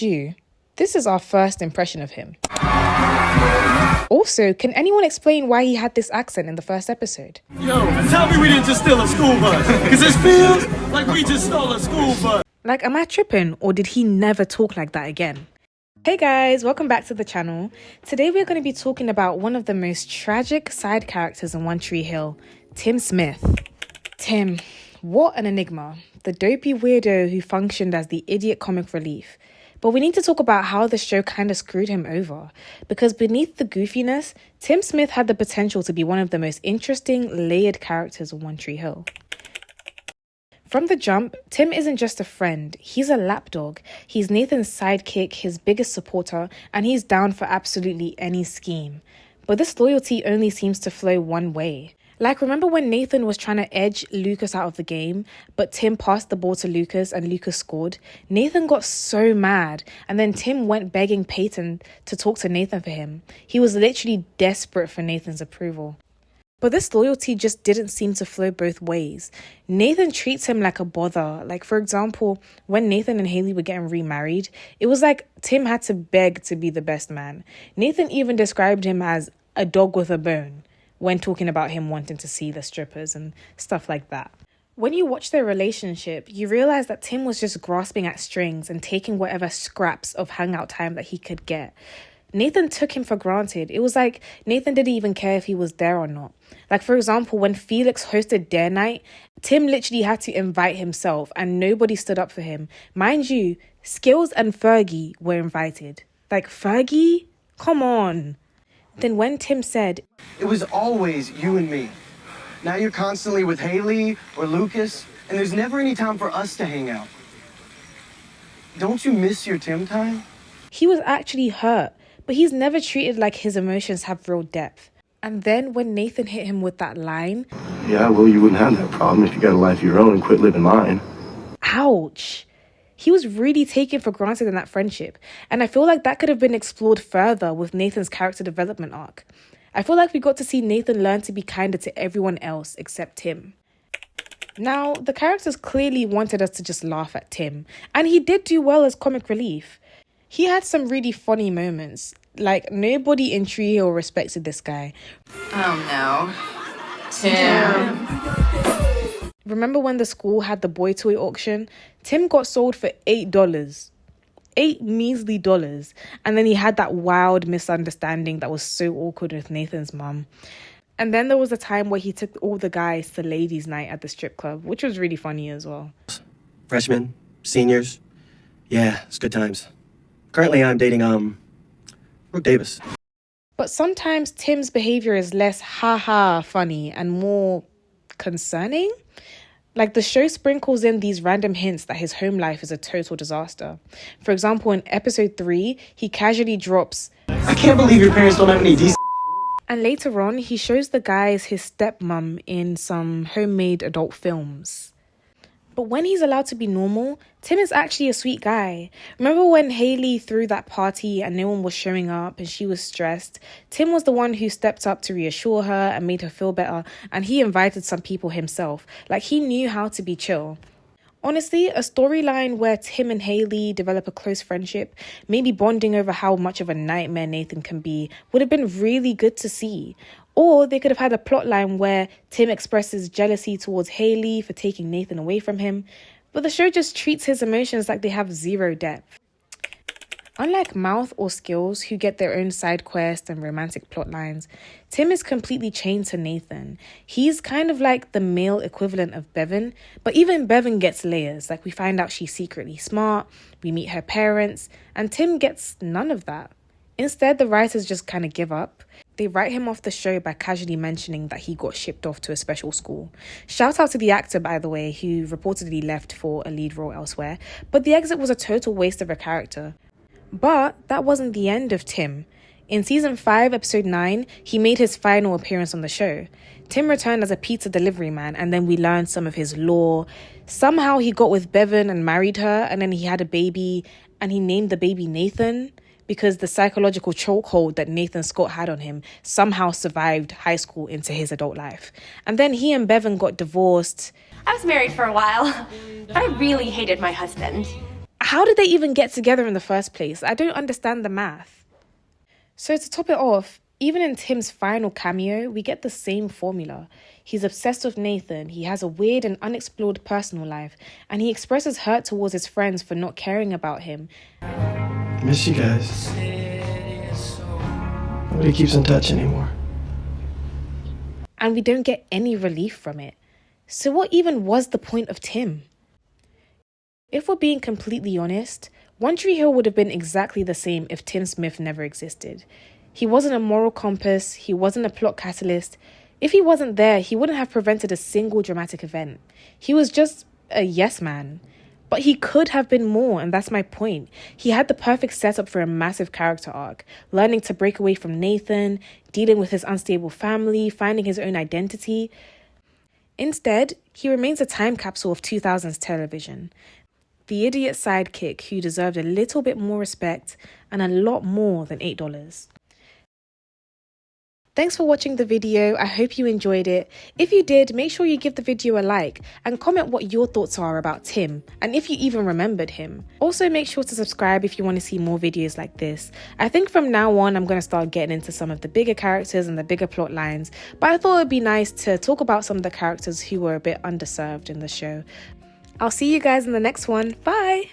you, this is our first impression of him. Also, can anyone explain why he had this accent in the first episode? Yo, tell me we didn't just steal a school bus, because this feels like we just stole a school bus. Like, am I tripping, or did he never talk like that again? Hey guys, welcome back to the channel. Today we're going to be talking about one of the most tragic side characters in One Tree Hill, Tim Smith. Tim, what an enigma. The dopey weirdo who functioned as the idiot comic relief. But we need to talk about how the show kind of screwed him over. Because beneath the goofiness, Tim Smith had the potential to be one of the most interesting, layered characters on One Tree Hill. From the jump, Tim isn't just a friend, he's a lapdog. He's Nathan's sidekick, his biggest supporter, and he's down for absolutely any scheme. But this loyalty only seems to flow one way. Like, remember when Nathan was trying to edge Lucas out of the game, but Tim passed the ball to Lucas and Lucas scored? Nathan got so mad, and then Tim went begging Peyton to talk to Nathan for him. He was literally desperate for Nathan's approval. But this loyalty just didn't seem to flow both ways. Nathan treats him like a bother. Like, for example, when Nathan and Haley were getting remarried, it was like Tim had to beg to be the best man. Nathan even described him as a dog with a bone when talking about him wanting to see the strippers and stuff like that. When you watch their relationship, you realize that Tim was just grasping at strings and taking whatever scraps of hangout time that he could get. Nathan took him for granted. It was like Nathan didn't even care if he was there or not. Like, for example, when Felix hosted Dare Night, Tim literally had to invite himself and nobody stood up for him. Mind you, Skills and Fergie were invited. Like, Fergie? Come on. Then when Tim said, "It was always you and me. Now you're constantly with Haley or Lucas, and there's never any time for us to hang out. Don't you miss your Tim time?" he was actually hurt, but he's never treated like his emotions have real depth. And then when Nathan hit him with that line, "Yeah, well, you wouldn't have that problem if you got a life of your own and quit living mine." ouch. He was really taken for granted in that friendship, and I feel like that could have been explored further with Nathan's character development arc. I feel like we got to see Nathan learn to be kinder to everyone else except Tim. Now, the characters clearly wanted us to just laugh at Tim, and he did do well as comic relief. He had some really funny moments, like nobody in Tree Hill respected this guy. Oh no. Tim. Remember when the school had the boy toy auction? Tim got sold for $8. $8 measly dollars. And then he had that wild misunderstanding that was so awkward with Nathan's mum. And then there was a time where he took all the guys to ladies' night at the strip club, which was really funny as well. Freshmen, seniors, yeah, it's good times. Currently I'm dating, Brooke Davis. But sometimes Tim's behavior is less haha funny and more concerning. Like, the show sprinkles in these random hints that his home life is a total disaster. For example, in episode 3, he casually drops, "I can't believe your parents don't have any decent..." and later on, he shows the guys his stepmom in some homemade adult films. But when he's allowed to be normal, Tim is actually a sweet guy. Remember when Haley threw that party and no one was showing up and she was stressed? Tim was the one who stepped up to reassure her and made her feel better, and he invited some people himself. Like, he knew how to be chill. Honestly, a storyline where Tim and Haley develop a close friendship, maybe bonding over how much of a nightmare Nathan can be, would have been really good to see. Or they could have had a plotline where Tim expresses jealousy towards Haley for taking Nathan away from him, but the show just treats his emotions like they have zero depth. Unlike Mouth or Skills, who get their own side quests and romantic plotlines, Tim is completely chained to Nathan. He's kind of like the male equivalent of Bevan, but even Bevan gets layers. Like, we find out she's secretly smart, we meet her parents, and Tim gets none of that. Instead, the writers just kind of give up. They write him off the show by casually mentioning that he got shipped off to a special school. Shout out to the actor, by the way, who reportedly left for a lead role elsewhere, but the exit was a total waste of a character. But that wasn't the end of Tim. In season 5, episode 9, he made his final appearance on the show. Tim returned as a pizza delivery man, and then we learned some of his lore. Somehow he got with Bevan and married her, and then he had a baby, and he named the baby Nathan, because the psychological chokehold that Nathan Scott had on him somehow survived high school into his adult life. And then he and Bevan got divorced. I was married for a while, but I really hated my husband. How did they even get together in the first place? I don't understand the math. So to top it off, even in Tim's final cameo, we get the same formula. He's obsessed with Nathan, he has a weird and unexplored personal life, and he expresses hurt towards his friends for not caring about him. Miss you guys. Nobody keeps in touch anymore. And we don't get any relief from it. So what even was the point of Tim? If we're being completely honest, One Tree Hill would have been exactly the same if Tim Smith never existed. He wasn't a moral compass, he wasn't a plot catalyst. If he wasn't there, he wouldn't have prevented a single dramatic event. He was just a yes man. But he could have been more, and that's my point. He had the perfect setup for a massive character arc, learning to break away from Nathan, dealing with his unstable family, finding his own identity. Instead, he remains a time capsule of 2000s television. The idiot sidekick who deserved a little bit more respect and a lot more than $8. Thanks for watching the video. I hope you enjoyed it. If you did, make sure you give the video a like and comment what your thoughts are about Tim and if you even remembered him. Also, make sure to subscribe if you want to see more videos like this. I think from now on, I'm going to start getting into some of the bigger characters and the bigger plot lines, but I thought it'd be nice to talk about some of the characters who were a bit underserved in the show. I'll see you guys in the next one. Bye!